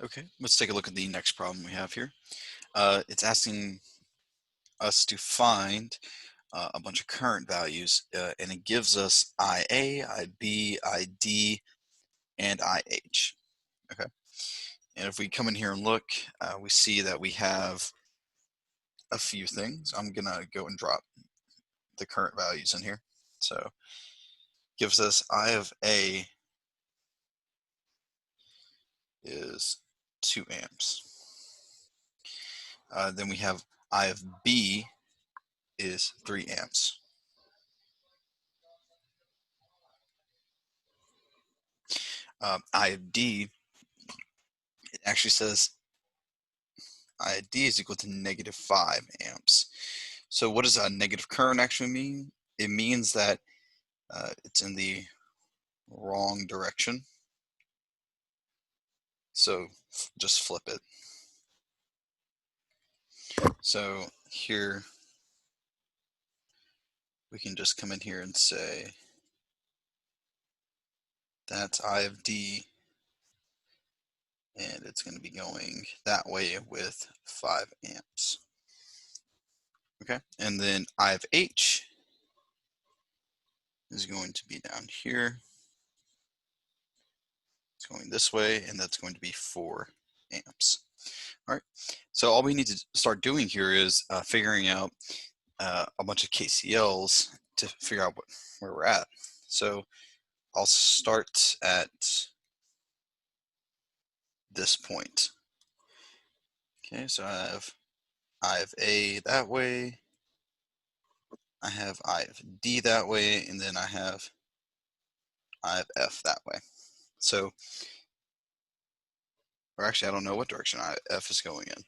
Okay, let's take a look at the next problem we have here. It's asking us to find a bunch of current values, and it gives us IA, IB, ID, and IH. Okay, and if we come in here and look, we see that we have a few things. I'm gonna go and drop the current values in here. So gives us I of A is 2 amps. Then we have I of B is 3 amps. I of D, it actually says ID is equal to -5 amps. So what does a negative current actually mean? It means that it's in the wrong direction. So just flip it. So here we can just come in here and say that's I of D, and it's going to be going that way with 5 amps. Okay, and then I of H is going to be down here. It's going this way, and that's going to be 4 amps. All right, so all we need to start doing here is figuring out a bunch of KCLs to figure out where we're at. So I'll start at this point. Okay, so I have A that way, I have I of D that way, and then I have I of F that way. So, or actually, I don't know what direction F is going in,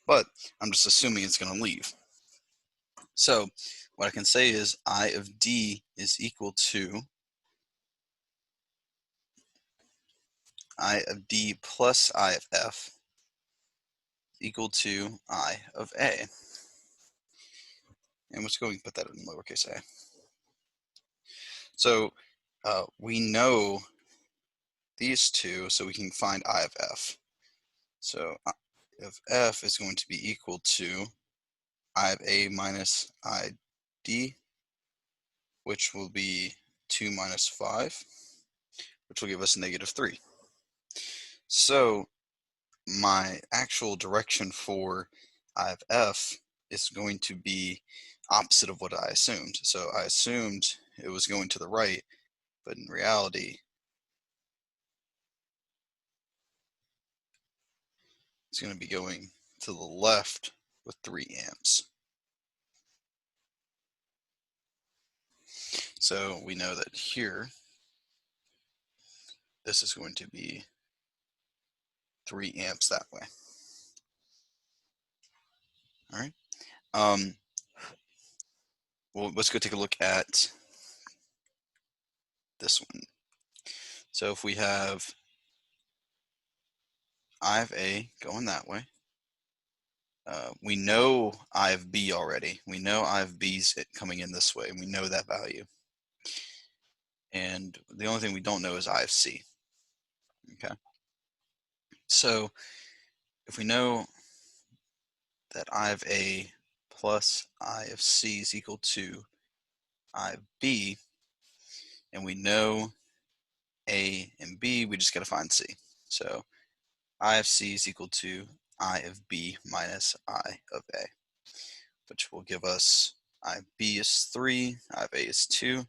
but I'm just assuming it's going to leave. So what I can say is I of D is equal to I of D plus I of F equal to I of A. And let's go and put that in lowercase a. So we know these two, so we can find I of F. So I of F is going to be equal to I of A minus ID, which will be 2 minus 5, which will give us -3. So my actual direction for I of F is going to be opposite of what I assumed. So I assumed it was going to the right, but in reality, it's going to be going to the left with 3 amps. So we know that here, this is going to be 3 amps that way. All right. Well, let's go take a look at this one. So if we have I of A going that way, we know I of B already. We know I of B's coming in this way. We know that value. And the only thing we don't know is I of C. Okay. So if we know that I of A plus I of C is equal to I of B, and we know A and B, we just got to find C. So I of C is equal to I of B minus I of A, which will give us I of B is 3, I of A is 2,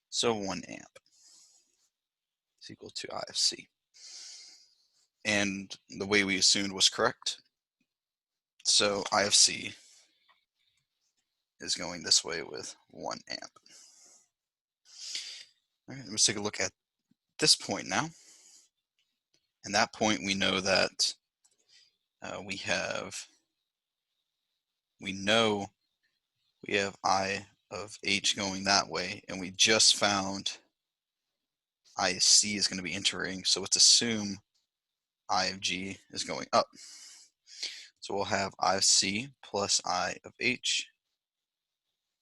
so 1 amp is equal to I of C. And the way we assumed was correct. So I of C is going this way with 1 amp. All right, let's take a look at this point now. And that point, we know that we know we have I of H going that way, and we just found I of C is going to be entering, so let's assume I of G is going up. So we'll have I of C plus I of H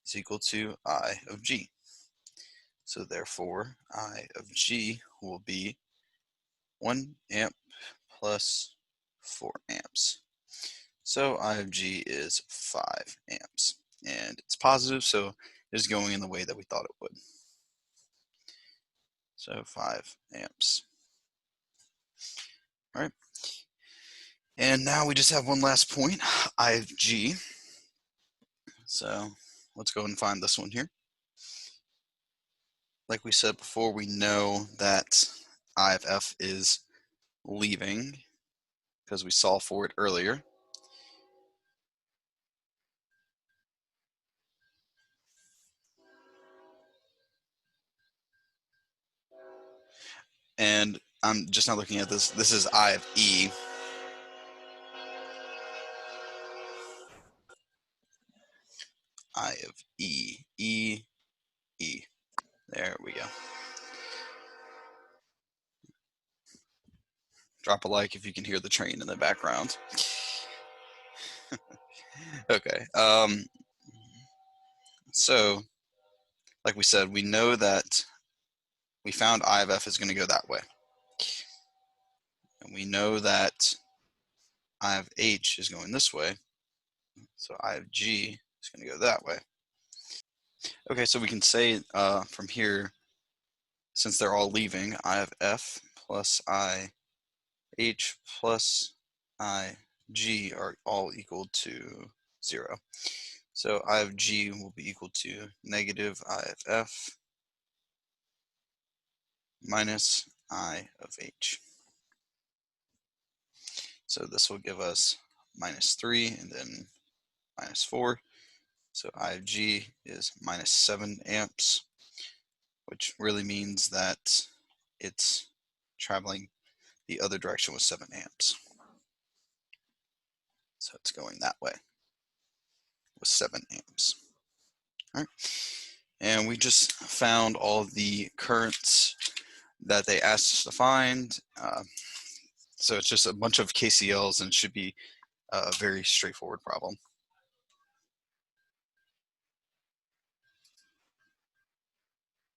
is equal to I of G. So therefore, I of G will be 1 amp plus 4 amps. So I of G is 5 amps. And it's positive, so it's going in the way that we thought it would. So 5 amps. All right. And now we just have one last point, I of G. So let's go and find this one here. Like we said before, we know that I of F is leaving because we solved for it earlier. And I'm just not looking at this. This is I of E. I of E, E, E. There we go. Drop a like if you can hear the train in the background. Okay. So, like we said, we know that we found I of F is going to go that way. And we know that I of H is going this way. So I of G is going to go that way. Okay, so we can say from here, since they're all leaving, I of F plus I H plus I G are all equal to 0. So I of G will be equal to negative I of F minus I of H. So this will give us minus 3 and then minus 4. So I of G is minus 7 amps, which really means that it's traveling the other direction with 7 amps. So it's going that way with 7 amps. All right. And we just found all the currents that they asked us to find. So it's just a bunch of KCLs and it should be a very straightforward problem.